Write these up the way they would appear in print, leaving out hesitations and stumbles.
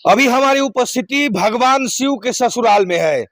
अभी हमारी उपस्थिति भगवान शिव के ससुराल में है।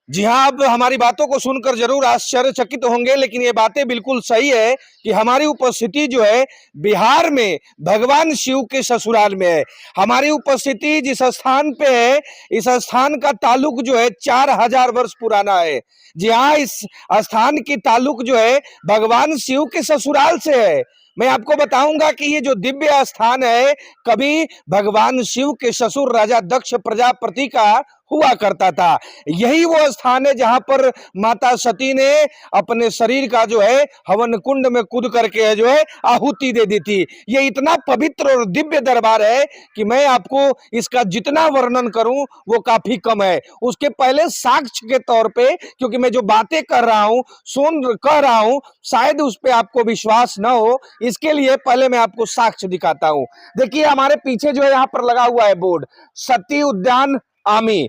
जी हाँ, आप हमारी बातों को सुनकर जरूर आश्चर्यचकित होंगे, लेकिन ये बातें बिल्कुल सही है कि हमारी उपस्थिति जो है बिहार में भगवान शिव के ससुराल में है। हमारी उपस्थिति जिस स्थान पे है, इस स्थान का ताल्लुक जो है 4000 वर्ष पुराना है। जी हाँ, इस स्थान की ताल्लुक जो है भगवान शिव के ससुराल से है। मैं आपको बताऊंगा कि ये जो दिव्य स्थान है, कभी भगवान शिव के ससुर राजा दक्ष प्रजापति का हुआ करता था। यही वो स्थान है जहां पर माता सती ने अपने शरीर का जो है हवन कुंड में कूद करके जो है आहुति दे दी थी। ये इतना पवित्र और दिव्य दरबार है कि मैं आपको इसका जितना वर्णन करूं वो काफी कम है। उसके पहले साक्ष्य के तौर पे, क्योंकि मैं जो बातें कर रहा हूं, कह रहा हूं, शायद उस पर आपको विश्वास न हो, इसके लिए पहले मैं आपको साक्ष्य दिखाता हूं। देखिए हमारे पीछे जो है यहाँ पर लगा हुआ है बोर्ड, सती उद्यान आमी।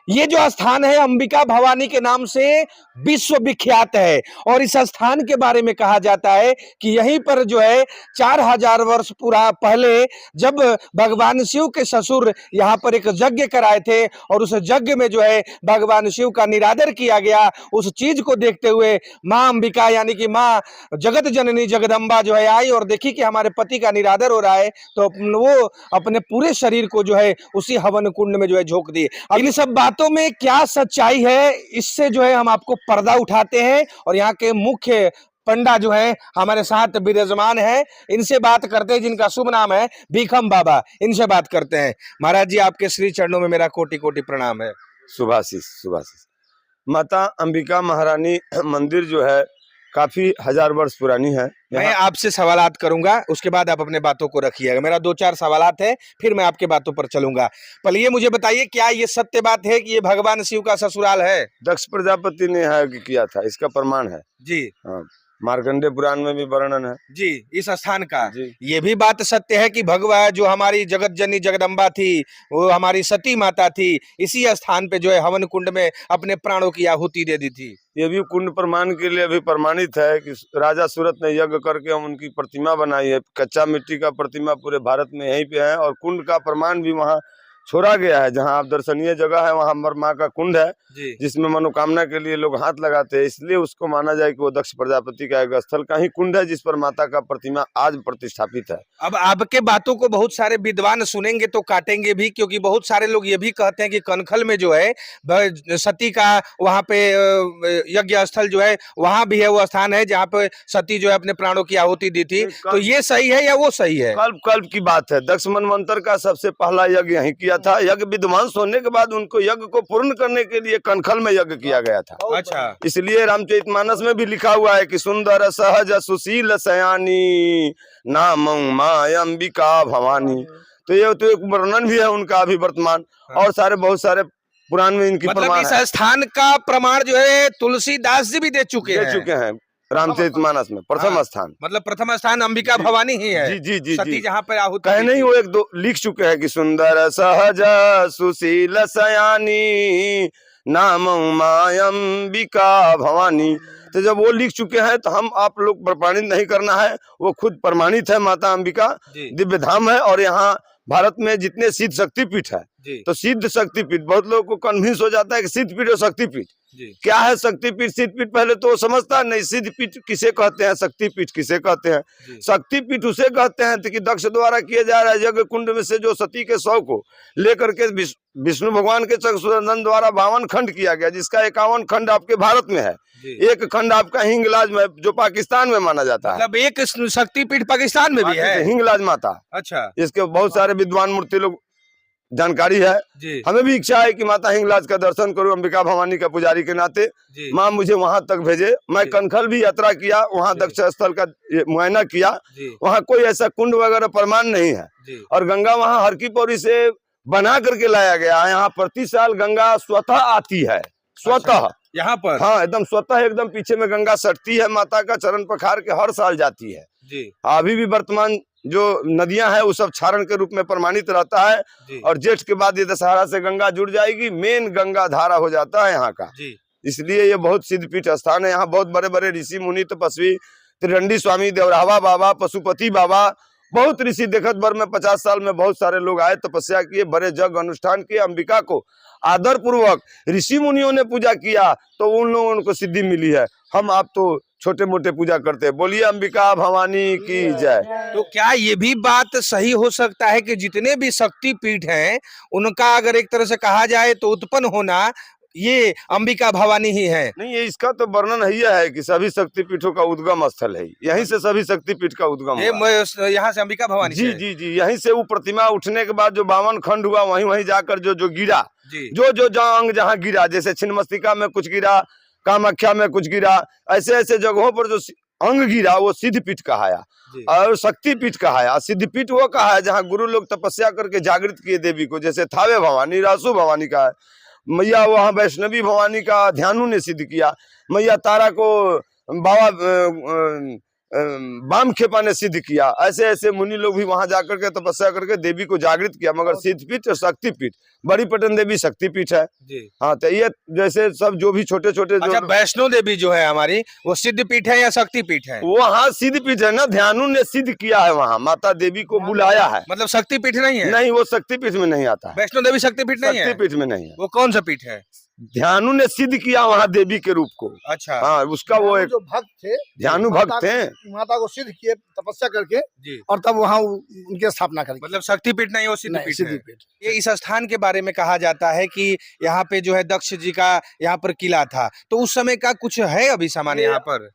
ये जो स्थान है अंबिका भवानी के नाम से विश्व विख्यात है और इस स्थान के बारे में कहा जाता है कि यहीं पर जो है 4000 वर्ष पूरा पहले जब भगवान शिव के ससुर यहाँ पर एक यज्ञ कराए थे और उस यज्ञ में जो है भगवान शिव का निरादर किया गया, उस चीज को देखते हुए माँ अंबिका यानी कि माँ जगत जननी जगदम्बा जो है आई और देखी कि हमारे पति का निरादर हो रहा है, तो वो अपने पूरे शरीर को जो है उसी हवन कुंड में जो है झोंक दी। इन सब बातों में क्या सच्चाई है, इससे जो है हम आपको पर्दा उठाते हैं और यहाँ के मुख्य पंडा जो है हमारे साथ विराजमान है, इनसे बात करते हैं, जिनका शुभ नाम है भीखम बाबा। इनसे बात करते हैं। महाराज जी, आपके श्री चरणों में मेरा कोटि कोटि प्रणाम है। शुभाशीष शुभाशीष। माता अंबिका महारानी मंदिर जो है काफी 1000 वर्ष पुरानी है। मैं आपसे सवालात करूंगा, उसके बाद आप अपने बातों को रखिएगा। मेरा 2-4 सवालात है, फिर मैं आपके बातों पर चलूंगा। पहले ये मुझे बताइए, क्या ये सत्य बात है कि ये भगवान शिव का ससुराल है? दक्ष प्रजापति ने यज्ञ किया था, इसका प्रमाण है जी हाँ। मार्कंडे पुराण में भी वर्णन है जी इस स्थान का। जी। ये भी बात सत्य है कि भगवान जो हमारी जगत जननी जगदम्बा थी, वो हमारी सती माता थी, इसी स्थान पे जो है हवन कुंड में अपने प्राणों की आहुति दे दी थी। ये भी कुंड प्रमाण के लिए अभी प्रमाणित है कि राजा सूरत ने यज्ञ करके हम उनकी प्रतिमा बनाई है। कच्चा मिट्टी का प्रतिमा पूरे भारत में यहीं पे है और कुंड का प्रमाण भी वहाँ छोड़ा गया है। जहाँ आप दर्शनीय जगह है वहाँ माँ का कुंड है, जिसमें मनोकामना के लिए लोग हाथ लगाते हैं, इसलिए उसको माना जाए कि वो दक्ष प्रजापति का एक स्थल का ही कुंड है जिस पर माता का प्रतिमा आज प्रतिष्ठापित है। अब आपके बातों को बहुत सारे विद्वान सुनेंगे तो काटेंगे भी, क्योंकि बहुत सारे लोग ये भी कहते हैं कि कनखल में जो है सती का वहाँ पे यज्ञ स्थल जो है वहाँ भी है, वो स्थान है जहाँ पे सती जो है अपने प्राणों की आहुति दी थी। तो ये सही है या वो सही है? कल्प कल्प की बात है। दक्ष मनवंतर का सबसे पहला यज्ञ यहीं किया था। यज्ञ विध्वंस होने के बाद उनको यज्ञ को पूर्ण करने के लिए कनखल में यज्ञ किया गया था। अच्छा, इसलिए रामचरितमानस में भी लिखा हुआ है कि सुंदर सहज सुशील सयानी नाम माय अंबिका भवानी। तो ये तो एक वर्णन भी है उनका अभी वर्तमान, और सारे बहुत सारे पुराण में इनकी मतलब इस स्थान का प्रमाण जो है तुलसीदास जी भी दे चुके हैं रामचरितमानस में प्रथम स्थान। मतलब प्रथम स्थान अंबिका भवानी ही है। जी जी जी सती जहाँ पर आहुति कहे नहीं, वो एक दो लिख चुके हैं कि सुंदर सहज सुशील सयानी नाम माय अंबिका भवानी। तो जब वो लिख चुके हैं तो हम आप लोग प्रमाणित नहीं करना है, वो खुद प्रमाणित है। माता अंबिका दिव्य धाम है और यहाँ भारत में जितने सिद्ध शक्तिपीठ है, तो सिद्ध शक्तिपीठ, बहुत लोगों को कन्विंस हो जाता है कि सिद्धपीठ और शक्तिपीठ क्या है। शक्तिपीठ सिद्धपीठ पहले तो वो समझता नहीं, सिद्धपीठ किसे कहते हैं, शक्तिपीठ किसे कहते हैं। शक्तिपीठ उसे कहते हैं कि दक्ष द्वारा किए जा रहा है यज्ञ कुंड में से जो सती के शव को लेकर के विष्णु भगवान के चक्रसूदन द्वारा 52 खंड किया गया, जिसका 51 खंड आपके भारत में है, एक खंड आपका हिंगलाज में जो पाकिस्तान में माना जाता है। मतलब एक शक्तिपीठ पाकिस्तान में भी है, हिंगलाज माता। अच्छा, इसके बहुत सारे विद्वान मूर्ति लोग जानकारी है। हमें भी इच्छा है कि माता हिंगलाज का दर्शन करूं अंबिका भवानी का पुजारी के नाते। माँ मुझे वहां तक भेजे। मैं कनखल भी यात्रा किया, वहां दक्ष स्थल का मुआयना किया, वहां कोई ऐसा कुंड वगैरह प्रमाण नहीं है। और गंगा वहां हर की पौड़ी से बना करके लाया गया है। यहाँ प्रति साल गंगा स्वतः आती है, स्वतः यहाँ पर, हाँ एकदम स्वतः, एकदम पीछे में गंगा सटती है, माता का चरण पखार के हर साल जाती है। अभी भी वर्तमान जो नदियां हैं वो सब क्षारण के रूप में प्रमाणित रहता है और जेठ के बाद ये दशहरा से गंगा जुड़ जाएगी, मेन गंगा धारा हो जाता है यहाँ का। इसलिए ये बहुत सिद्धपीठ स्थान है। यहाँ बहुत बड़े बड़े ऋषि मुनि तपस्वी, त्रिदंडी स्वामी, देवरावा बाबा, पशुपति बाबा बहुत ऋषि देखत भर में 50 साल में बहुत सारे लोग आए, तपस्या किए, बड़े जग अनुष्ठान किए, अंबिका को आदर पूर्वक ऋषि मुनियों ने पूजा किया तो उन लोगों को सिद्धि मिली है। हम आप तो छोटे मोटे पूजा करते हैं। बोलिए अंबिका भवानी की जय। तो क्या ये भी बात सही हो सकता है कि जितने भी शक्ति पीठ हैं उनका अगर एक तरह से कहा जाए तो उत्पन्न होना ये अंबिका भवानी ही है? नहीं, ये इसका तो वर्णन ही है कि सभी शक्तिपीठों का उद्गम स्थल है, यहीं से सभी शक्तिपीठ का उद्गम ये हुआ। यहाँ से अंबिका भवानी जी से? जी जी, यहीं से वो प्रतिमा उठने के बाद जो 52 खंड हुआ, वहीं वहीं जाकर जो जो गिरा, जी जो जहाँ अंग जहाँ गिरा, जैसे छिन्नमस्तिका में कुछ गिरा, कामाख्या में कुछ गिरा, ऐसे ऐसे जगहों पर जो अंग गिरा वो सिद्धपीठ कहाया जी और शक्तिपीठ कहाया। सिद्धपीठ वो कहा है जहाँ गुरु लोग तपस्या करके जागृत किए देवी को, जैसे थावे भवानी, रासु भवानी का है। मैया वहाँ वैष्णवी भवानी का ध्यानु ने सिद्ध किया। मैया तारा को बाबा बाम खेपा ने सिद्ध किया। ऐसे ऐसे मुनि लोग भी वहां जाकर के तपस्या करके देवी को जागृत किया। मगर सिद्धपीठ और शक्तिपीठ, बड़ी पटन देवी शक्तिपीठ है। जी हाँ, तो ये जैसे सब जो भी छोटे छोटे अच्छा, वैष्णो देवी जो है हमारी वो सिद्धपीठ है या शक्तिपीठ है? वो हाँ सिद्धपीठ है ना, ध्यानु ने सिद्ध किया है, वहाँ माता देवी को बुलाया है। मतलब शक्तिपीठ नहीं है? नहीं, वो शक्तिपीठ में नहीं आता है, वैष्णो देवी शक्तिपीठ नहीं है? शक्तिपीठ में नहीं है। वो कौन सा पीठ है? ध्यानु ने सिद्ध किया वहाँ देवी के रूप को। अच्छा हाँ, उसका वो एक जो भक्त थे, ध्यानु भक्त थे, माता को सिद्ध किए तपस्या करके, जी, और तब वहाँ उनके स्थापना करी। मतलब शक्तिपीठ नहीं, वो नहीं, सिद्धपीठ है। सिद्धपीठ। ये इस स्थान के बारे में कहा जाता है कि यहाँ पे जो है दक्ष जी का यहाँ पर किला था, तो उस समय का कुछ है अभी सामान यहाँ पर?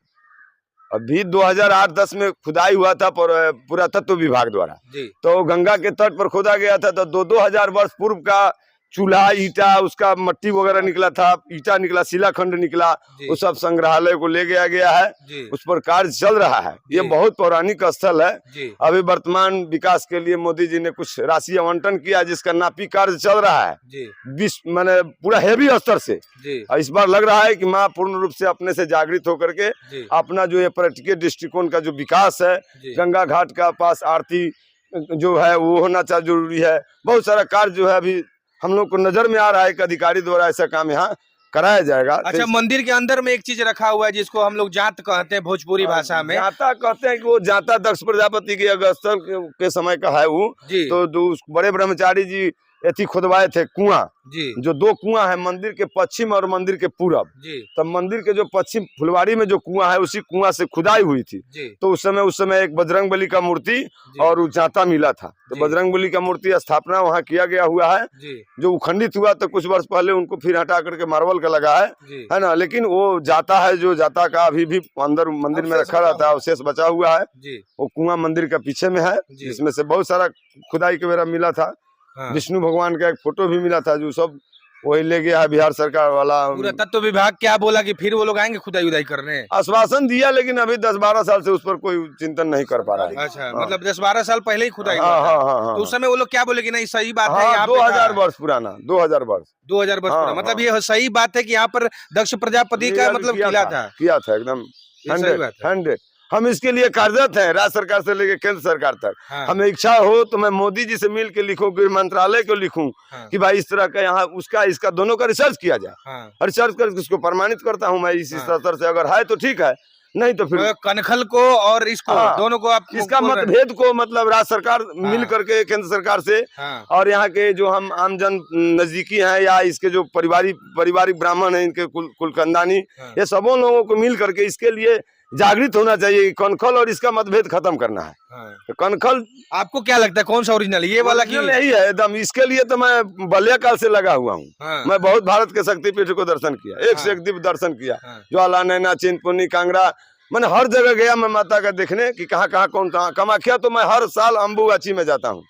अभी 2008-10 में खुदाई हुआ था पुरातत्व विभाग द्वारा। जी तो गंगा के तट पर खोदा गया था, तो 2-2000 वर्ष पूर्व का चूल्हा, ईटा, उसका मट्टी वगैरह निकला था, ईटा निकला, शिलाखंड निकला, जी वो सब संग्रहालय को ले गया गया है। जी उस पर कार्य चल रहा है। ये जी। बहुत पौराणिक स्थल है। जी अभी वर्तमान विकास के लिए मोदी जी ने कुछ राशि आवंटन किया, जिसका नापी कार्य चल रहा है जी माने पूरा हेवी स्तर से। जी और इस बार लग रहा है कि माँ पूर्ण रूप से अपने से जागृत होकर के जी अपना जो ये पर्यटकीय दृष्टिकोण का जो विकास है, जी गंगा घाट का पास आरती जो है वो होना चाहिए, जरूरी है। बहुत सारा कार्य जो है अभी हम लोग को नजर में आ रहा है कि अधिकारी द्वारा ऐसा काम यहाँ कराया जाएगा। अच्छा, मंदिर के अंदर में एक चीज रखा हुआ है जिसको हम लोग जात कहते हैं भोजपुरी भाषा में। जाता कहते हैं कि वो जाता दक्ष प्रजापति के अगस्त्य के समय का है वो। जी तो बड़े ब्रह्मचारी जी एथी खुदवाए थे कुआं, जी जो 2 कुआं है, मंदिर के पश्चिम और मंदिर के पूरब। जी तब मंदिर के जो पश्चिम फुलवाड़ी में जो कुआं है, उसी कुआं से खुदाई हुई थी। जी तो उस समय एक बजरंगबली का मूर्ति और जाता मिला था। तो जी। बजरंगबली का मूर्ति स्थापना वहाँ किया गया हुआ है। जी जो उखंडित हुआ तो कुछ वर्ष पहले उनको फिर हटा करके मार्बल का लगा जी है ना। लेकिन वो जाता है, जो जाता का अभी भी अंदर मंदिर में रखा रहता है, अवशेष बचा हुआ है। जी वो कुआं मंदिर का पीछे में है, जी। जिसमें से बहुत सारा खुदाई के बेरा मिला था। हाँ। विष्णु भगवान का एक फोटो भी मिला था, जो सब वही ले गया है बिहार सरकार वाला। पूरा तत्व विभाग क्या बोला कि फिर वो लोग आएंगे खुदाई उदाई करने? आश्वासन दिया, लेकिन अभी 10-12 साल से उस पर कोई चिंतन नहीं कर पा रहा है। अच्छा, मतलब 10-12 साल पहले ही खुदाई हाँ हुआ था। हाँ हाँ तो उस हाँ समय वो लोग क्या बोले कि नहीं सही बात है हाँ, यहाँ पे 2000 वर्ष पुराना, 2000 वर्ष 2000 वर्ष हाँ, पुराना। मतलब हाँ। ये सही बात है कि यहाँ पर दक्ष प्रजापति का मतलब किला था? किया था एकदम ये सही बात है। 100। हम इसके लिए कार्यरत हैं, राज्य सरकार से लेकर केंद्र सरकार तक। हाँ, हमें इच्छा हो तो मैं मोदी जी से मिल के लिखूं, गृह मंत्रालय को लिखूं हाँ, कि भाई इस तरह का यहाँ उसका इसका दोनों का रिसर्च किया जाए। हाँ। रिसर्च करके उसको प्रमाणित करता हूँ मैं इस हाँ। स्तर से। अगर है तो ठीक है, नहीं तो फिर तो कनखल को और इसको हाँ, दोनों को आप इसका बोल रहे हैं? मतभेद को मतलब राज्य सरकार मिल करके केंद्र सरकार से हाँ, और यहाँ के जो हम आमजन नजदीकी हैं या इसके जो पारिवारिक ब्राह्मण हैं, इनके कुल खानदानी, हाँ। ये सबों लोगों को मिल करके इसके लिए जागृत होना चाहिए। कनखल और इसका मतभेद खत्म करना है। हाँ। तो कनखल आपको क्या लगता है कौन सा ओरिजिनल, ये वाला की? यही है एकदम। इसके लिए तो मैं बाल्यकाल से लगा हुआ हूँ। हाँ, मैं बहुत भारत के शक्तिपीठ को दर्शन किया, एक से हाँ। एक दिव्य दर्शन किया। हाँ, ज्वाला, नैना, चिंतपूर्णी, कांगड़ा, मैंने हर जगह गया मैं माता का देखने कि कहाँ कहाँ कौन कहाँ। कामाख्या तो मैं हर साल अम्बुबाची में जाता हूँ।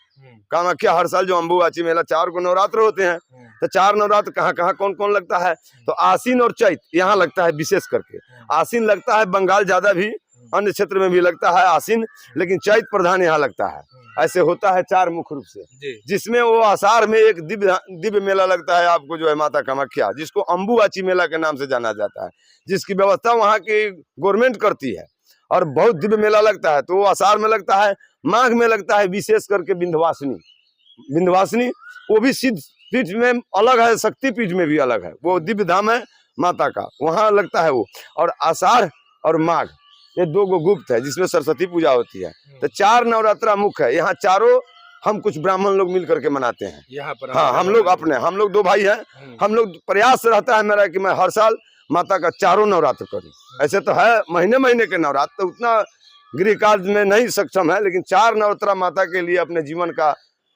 कामाख्या हर साल जो अम्बुबाची मेला 4 को नवरात्र होते हैं, तो 4 नवरात्र कहाँ कहाँ कौन कौन लगता है। तो आसीन और चैत यहाँ लगता है विशेष करके। आसीन लगता है बंगाल ज्यादा भी, अन्य क्षेत्र में भी लगता है आसीन, लेकिन चैत प्रधान यहाँ लगता है। ऐसे होता है 4 मुख्य रूप से, जी जिसमें वो आषाढ़ में एक दिव्य मेला लगता है आपको, जो है माता कामाख्या, जिसको अम्बुबाची मेला के नाम से जाना जाता है, जिसकी व्यवस्था वहाँ की गवर्नमेंट करती है और बहुत दिव्य मेला लगता है। तो वो आषाढ़ में लगता है, माघ में लगता है विशेष करके विंध्यवासिनी, वो भी सिद्ध पीठ में अलग है, शक्ति पीठ में भी अलग है। वो दिव्य धाम है माता का, वहाँ लगता है वो। और आषाढ़ और माघ ये 2 गो गुप्त है जिसमें सरस्वती पूजा होती है। तो 4 नवरात्रा मुख्य है, यहाँ चारों हम कुछ ब्राह्मण लोग मिल करके मनाते हैं यहाँ पर हाँ हम लोग अपने, हम लोग 2 भाई हैं, हम लोग प्रयास रहता है मेरा कि मैं हर साल माता का 4 नवरात्र करूं। ऐसे तो है महीने महीने के नवरात्र, तो उतना गृह कार्य में नहीं सक्षम है, लेकिन 4 नवरात्रा माता के लिए अपने जीवन का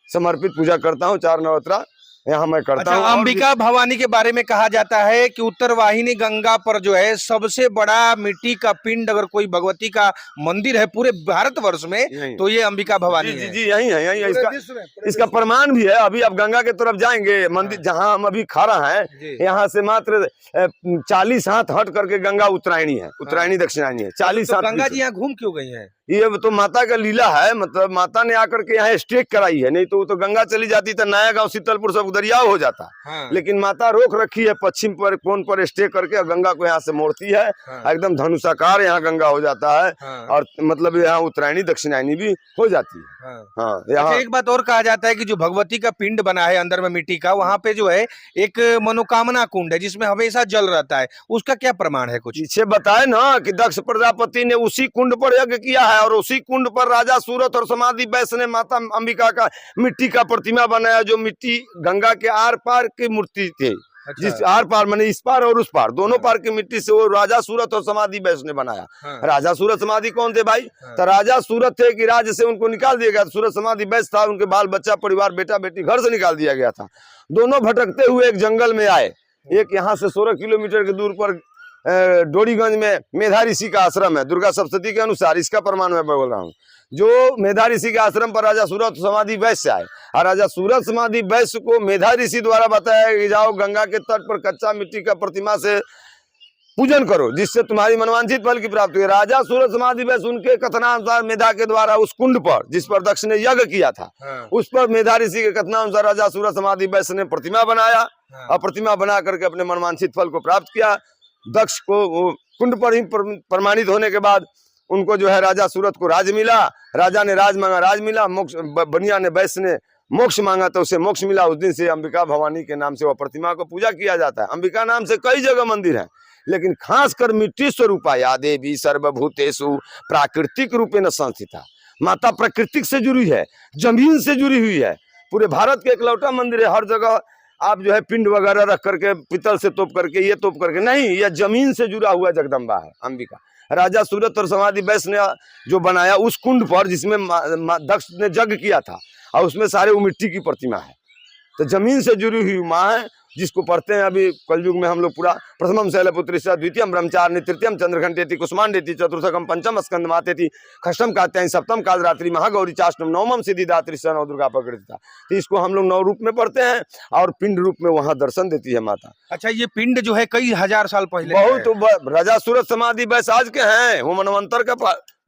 समर्पित पूजा करता हूँ। 4 नवरात्रा यहाँ मैं करता हूँ। अंबिका भवानी के बारे में कहा जाता है कि उत्तरवाहिनी गंगा पर जो है सबसे बड़ा मिट्टी का पिंड अगर कोई भगवती का मंदिर है पूरे भारतवर्ष में तो ये अंबिका भवानी जी है। जी यही है, इसका प्रमाण भी है। अभी आप गंगा के तरफ जाएंगे मंदिर जहाँ हम अभी खड़ा हैं, यहाँ से मात्र 40 हाथ हट करके गंगा उत्तरायणी है, उत्तरायणी दक्षिणायनी है। 40 हाथ गंगा जी यहाँ घूम क्यों गई है? ये तो माता का लीला है, मतलब माता ने आकर के यहाँ स्टे कराई है, नहीं तो वो तो गंगा चली जाती तो नया गांव शीतलपुर सब दरियाव हो जाता। हाँ। लेकिन माता रोक रखी है पश्चिम पर कोन पर स्टे करके, और गंगा को यहाँ से मोड़ती है। हाँ। एकदम धनुषाकार यहाँ गंगा हो जाता है। हाँ। और मतलब यहाँ उत्तरायणी दक्षिणायनी भी हो जाती है। हाँ। हाँ यहाँ एक बात और कहा जाता है कि जो भगवती का पिंड बना है अंदर में मिट्टी का, वहाँ पे जो है एक मनोकामना कुंड है जिसमें हमेशा जल रहता है, उसका क्या प्रमाण है? कुछ पीछे बताए ना कि दक्ष प्रजापति ने उसी कुंड पर यज्ञ किया है, और उसी कुंड पर राजा सूरत और समाधि वैश्य ने माता अंबिका का मिट्टी का प्रतिमा बनाया, जो मिट्टी गंगा के आर पार की मूर्ति थी। अच्छा। जिस आर पार माने इस पार और उस पार दोनों पार की मिट्टी से वो राजा सूरत और समाधि वैश्य ने बनाया। हाँ। राजा सूरत समाधि कौन थे भाई? हाँ। तो राजा सूरत थे कि राज्य से उनको निकाल दिया गया, सूरत समाधि वैश्य था, उनके बाल बच्चा परिवार बेटा बेटी घर से निकाल दिया गया था। दोनों भटकते हुए एक जंगल में आए। एक यहाँ से 16 किलोमीटर के दूर पर डोरीगंज में मेधा ऋषि का आश्रम है, दुर्गा सप्तशती के अनुसार, इसका प्रमाण मैं बोल रहा हूँ। जो मेधा ऋषि के आश्रम पर राजा सूरत समाधि वैश्य आए, और राजा सूरत समाधि वैश्य को मेधा ऋषि द्वारा बताया कि जाओ गंगा के तट पर कच्चा मिट्टी का प्रतिमा से पूजन करो जिससे तुम्हारी मनवांछित फल की प्राप्ति हो। राजा सूरत समाधि वैश्य उनके कथनानुसार मेधा के द्वारा उस कुंड पर जिस पर दक्ष ने यज्ञ किया था, उस पर मेधा ऋषि के कथनानुसार राजा सूरत समाधि वैश्य ने प्रतिमा बनाया, और प्रतिमा बना करके अपने मनवांछित फल को प्राप्त किया। दक्ष को कुंड पर ही प्रमाणित होने के बाद उनको जो है राजा सूरत को राज मिला, राजा ने राज मांगा, राज मिला, मोक्ष बनिया ने वैश्य ने मोक्ष मांगा तो उसे मोक्ष मिला। उस दिन से अंबिका भवानी के नाम से वह प्रतिमा को पूजा किया जाता है। अंबिका नाम से कई जगह मंदिर हैं, लेकिन खासकर मिट्टी स्वरूपा या देवी सर्वभूतेषु प्राकृतिक रूपेण संस्थिता, माता प्राकृतिक से जुड़ी है, जमीन से जुड़ी हुई है। पूरे भारत के इकलौता मंदिर है। हर जगह आप जो है पिंड वगैरह रख करके पीतल से तोप करके ये तोप करके नहीं, यह जमीन से जुड़ा हुआ जगदम्बा है अंबिका। राजा सूरत और समाधि वैश्य ने जो बनाया उस कुंड पर जिसमें दक्ष ने यज्ञ किया था, और उसमें सारे वो मिट्टी की प्रतिमा है। तो जमीन से जुड़ी हुई माँ है, जिसको पढ़ते हैं अभी कलयुग में हम लोग पूरा। प्रथमम शैलपुत्री द्वितीयम ब्रह्मचारिणी तृतीयम चंद्रघंटेति कुष्मांडेति चतुर्थकम पंचम स्कंद मातेति षष्ठम कात्यायनी सप्तम कालरात्रि महागौरी चाष्टम नवमम सिद्धिदात्री नव दुर्गा प्रकृतिता। तो इसको हम लोग 9 रूप में पढ़ते हैं, और पिंड रूप में वहाँ दर्शन देती है माता। अच्छा, ये पिंड जो है कई हजार साल पहले बहुत राजा सूरत समाधि वैश्य आज के हैं, वो मनवंतर का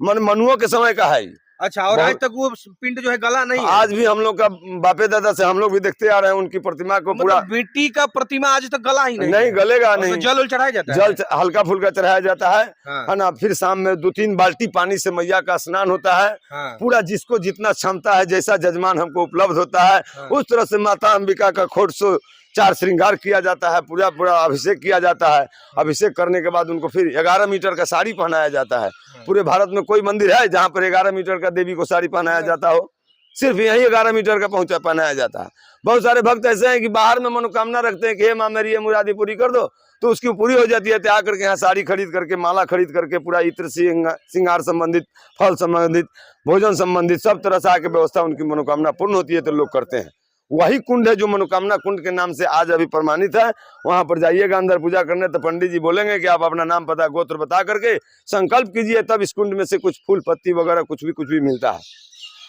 मनुओं के समय का है। अच्छा, और आज तक वो पिंड जो है गला नहीं है? आज भी हम लोग का बापे दादा से हम लोग भी देखते आ रहे हैं उनकी प्रतिमा को, पूरा मिट्टी का प्रतिमा आज तक गला ही नहीं गलेगा नहीं। जल चढ़ाया जाता है, जल हल्का फुल्का चढ़ाया जाता है, हाँ। है ना। फिर शाम में 2-3 बाल्टी पानी से मैया का स्नान होता है, हाँ। पूरा जिसको जितना क्षमता है, जैसा जजमान हमको उपलब्ध होता है, हाँ। उस तरह से माता अंबिका का खोट सो 4 श्रृंगार किया जाता है, पूरा अभिषेक किया जाता है। अभिषेक करने के बाद उनको फिर 11 मीटर का साड़ी पहनाया जाता है। पूरे भारत में कोई मंदिर है जहाँ पर 11 मीटर का देवी को साड़ी पहनाया जाता हो? सिर्फ यही 11 मीटर का पहनाया जाता है। बहुत सारे भक्त ऐसे हैं कि बाहर में मनोकामना रखते हैं कि हे माँ मेरी ये मुरादी पूरी कर दो, तो उसकी पूरी हो जाती है। तो आकर के यहाँ साड़ी खरीद करके, माला खरीद करके, पूरा इत्र श्रृंगार संबंधित, फल संबंधित, भोजन संबंधित सब तरह से आके व्यवस्था, उनकी मनोकामना पूर्ण होती है तो लोग करते हैं। वही कुंड है जो मनोकामना कुंड के नाम से आज अभी प्रमाणित है। वहां पर जाइएगा अंदर पूजा करने, तो पंडित जी बोलेंगे कि आप अपना नाम पता गोत्र बता करके संकल्प कीजिए, तब इस कुंड में से कुछ फूल पत्ती वगैरह कुछ भी मिलता है।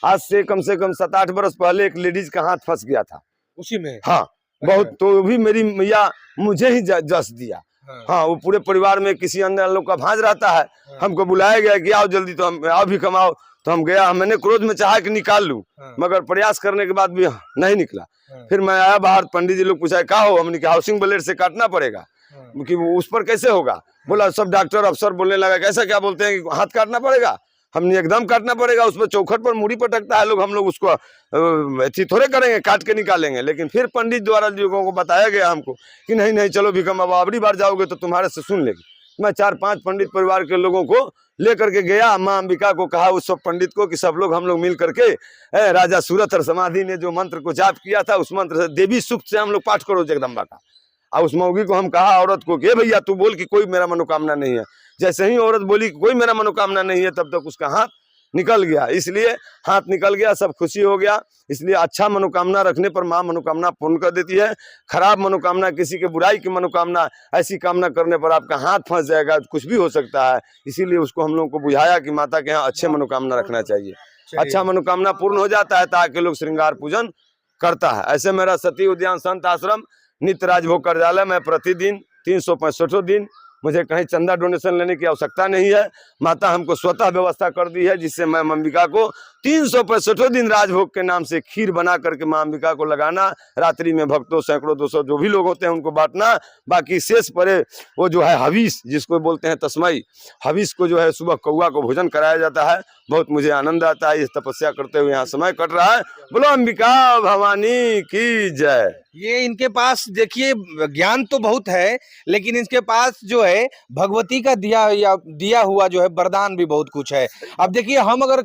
आज से कम 7-8 बरस पहले एक लेडीज का हाथ फंस गया था उसी में। हाँ, बहुत। तो भी मेरी मैया मुझे ही जस दिया। हाँ, वो पूरे परिवार में किसी अन्य लोग का भांज रहता है। हमको बुलाया गया कि आओ जल्दी, तो हम आओ भी कमाओ। तो हम गया, मैंने क्रोध में चाहा कि निकाल लूं, मगर प्रयास करने के बाद भी नहीं निकला। फिर मैं आया बाहर, पंडित जी लोग पूछा क्या हो, हमने कहा हाउसिंग ब्लेड से काटना पड़ेगा कि उस पर कैसे होगा। बोला सब डॉक्टर अफसर बोलने लगा कैसा क्या बोलते हैं कि हाथ काटना पड़ेगा। हमने एकदम काटना पड़ेगा, उस पर चौखट पर मुड़ी पटकता है लोग, हम लोग उसको ऐसी थोड़े करेंगे, काट के निकालेंगे। लेकिन फिर पंडित द्वारा लोगों को बताया गया हमको कि नहीं चलो भिकम, अब अगली बार जाओगे तो तुम्हारे से सुन लेगी। मैं 4-5 पंडित परिवार के लोगों को लेकर के गया। माँ अंबिका को कहा उस सब पंडित को कि सब लोग हम लोग मिल करके राजा सूरत और समाधि ने जो मंत्र को जाप किया था उस मंत्र से देवी सूक्त से हम लोग पाठ करो जगदम्बा का। और उस मौगी को हम कहा औरत को कि भैया तू बोल कि कोई मेरा मनोकामना नहीं है। जैसे ही औरत बोली कि कोई मेरा मनोकामना नहीं है तब तक उसका हाथ निकल गया। इसलिए हाथ निकल गया, सब खुशी हो गया। इसलिए अच्छा मनोकामना रखने पर माँ मनोकामना पूर्ण कर देती है। खराब मनोकामना, किसी के बुराई की मनोकामना, ऐसी कामना करने पर आपका हाथ फंस जाएगा, कुछ भी हो सकता है। इसीलिए उसको हम लोगों को बुझाया कि माता के यहाँ अच्छे मनोकामना रखना चाहिए। अच्छा मनोकामना पूर्ण हो जाता है ताकि लोग श्रृंगार पूजन करता है। ऐसे मेरा सती उद्यान संत आश्रम नित्य राजभोग कार्यालय में प्रतिदिन 365 दिन, मुझे कहीं चंदा डोनेशन लेने की आवश्यकता नहीं है। माता हमको स्वतः व्यवस्था कर दी है जिससे मैं अंबिका को 365 दिन राजभोग के नाम से खीर बना करके माँ अंबिका को लगाना, रात्रि में भक्तों 100-200 जो भी लोग होते हैं उनको बांटना। बाकी शेष परे वो जो है हविस जिसको बोलते हैं तस्मई, हविस को जो है सुबह कौआ को भोजन कराया जाता है। बहुत मुझे आनंद आता है इस तपस्या करते हुए, यहाँ समय कट रहा है। बोलो अंबिका भवानी की जय। ये इनके पास देखिए ज्ञान तो बहुत है, लेकिन इनके पास जो है भगवती का दिया हुआ जो है वरदान भी बहुत कुछ है। अब देखिए हम अगर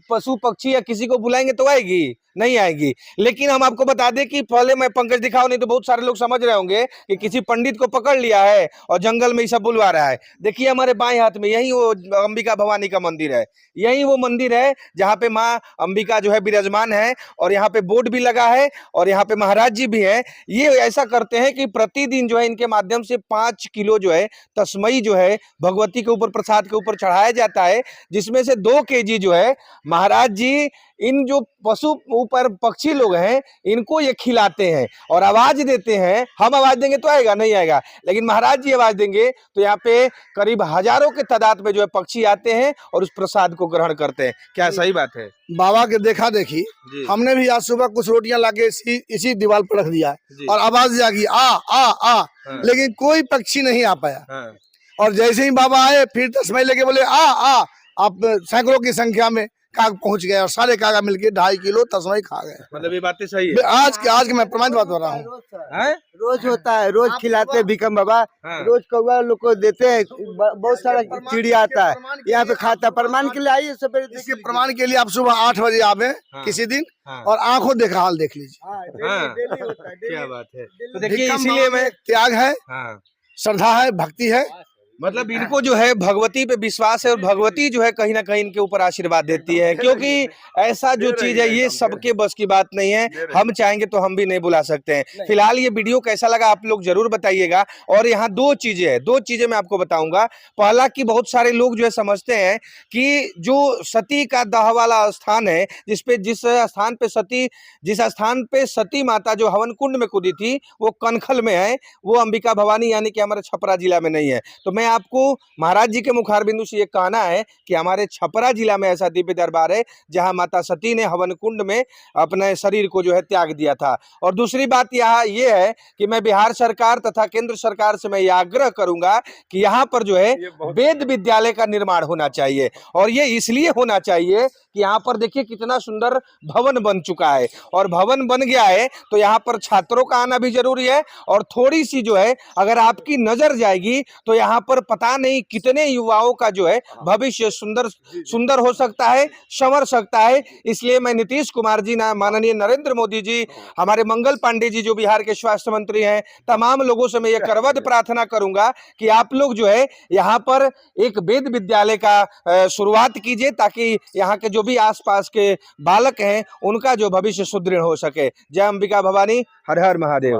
पशु पक्षी या किसी को बुलाएंगे तो आएगी नहीं आएगी, लेकिन हम आपको बता दें कि पहले मैं पंकज दिखाओ, नहीं तो बहुत सारे लोग समझ रहे होंगे कि किसी पंडित को पकड़ लिया है और जंगल में ये सब बुलवा रहा है। देखिए हमारे बाएं हाथ में यही वो अंबिका भवानी का मंदिर है, यही वो मंदिर है जहाँ पे माँ अंबिका जो है विराजमान है। और यहाँ पे बोर्ड भी लगा है और यहाँ पे महाराज जी भी है। ये ऐसा करते हैं कि प्रतिदिन जो है इनके माध्यम से 5 किलो जो है तस्मई जो है भगवती के ऊपर प्रसाद के ऊपर चढ़ाया जाता है, जिसमें से 2 केजी जो है महाराज जी इन जो पशु ऊपर पक्षी लोग हैं इनको ये खिलाते हैं और आवाज देते हैं। हम आवाज देंगे तो आएगा नहीं आएगा, लेकिन महाराज जी आवाज देंगे तो यहाँ पे करीब हजारों के तादाद में जो है पक्षी आते हैं और उस प्रसाद को ग्रहण करते हैं। क्या सही बात है? बाबा के देखा देखी हमने भी आज सुबह कुछ रोटियां लाके इसी दीवार पर रख दिया और आवाज दिया कि आ आ आ, लेकिन कोई पक्षी नहीं आ पाया। और जैसे ही बाबा आए फिर तस्मै लेके बोले आ आ, आप सैकड़ों की संख्या में काग पहुंच गए और सारे कागा मिलके 2.5 किलो तस्मै खा गए। मतलब ये बातें सही है। आज के मैं प्रमाणित बात हो रहा हूँ। रोज होता है, रोज खिलाते हैं भिकम बाबा, रोज कौआ लोग को देते हैं। बहुत सारा चिड़िया आता है यहाँ पे खाता है। प्रमाण के लिए आइए सवेरे, इसके प्रमाण के लिए आप सुबह 8 बजे आवे किसी दिन और आंखों देखा हाल देख लीजिए। क्या बात है। तो देखिए इसीलिए मैं त्याग है, श्रद्धा है, भक्ति है। मतलब इनको जो है भगवती पे विश्वास है और भगवती जो है कहीं ना कहीं इनके ऊपर आशीर्वाद देती है, क्योंकि ऐसा जो चीज है ये सबके बस की बात नहीं है। हम चाहेंगे तो हम भी नहीं बुला सकते हैं। फिलहाल ये वीडियो कैसा लगा आप लोग जरूर बताइएगा। और यहाँ 2 चीजें मैं आपको बताऊंगा। पहला कि बहुत सारे लोग जो है समझते हैं कि जो सती का दाह वाला स्थान है, जिस स्थान पे सती माता जो हवन कुंड में कूदी थी वो कनखल में है, वो अंबिका भवानी यानी कि हमारे छपरा जिला में नहीं है। तो मैं आपको महाराज जी के मुखार बिंदु से ये कहना है कि हमारे छपरा जिला में ऐसा दिव्य दरबार है जहां माता सती ने हवन कुंड में अपने शरीर को जो है त्याग दिया था। और दूसरी बात यहाँ ये है कि मैं बिहार सरकार तथा केंद्र सरकार से मैं ये आग्रह करूंगा कि यहाँ पर जो है वेद विद्यालय का निर्माण होना चाहिए। और ये इसलिए होना चाहिए कि यहाँ पर देखिए कितना सुंदर भवन बन चुका है, और भवन बन गया है तो यहाँ पर छात्रों का आना भी जरूरी है। और थोड़ी सी जो है अगर आपकी नजर जाएगी तो यहाँ पर पता नहीं कितने युवाओं का जो है भविष्य सुंदर हो सकता है, संवर सकता है। इसलिए मैं नीतीश कुमार जी, माननीय नरेंद्र मोदी जी, हमारे मंगल पांडे जी जो बिहार के स्वास्थ्य मंत्री हैं, तमाम लोगों से मैं ये करवद प्रार्थना करूंगा कि आप लोग जो है यहाँ पर एक वेद विद्यालय का शुरुआत कीजिए, ताकि यहाँ के जो भी आसपास के बालक हैं उनका जो भविष्य सुदृढ़ हो सके। जय अंबिका भवानी, हर हर महादेव।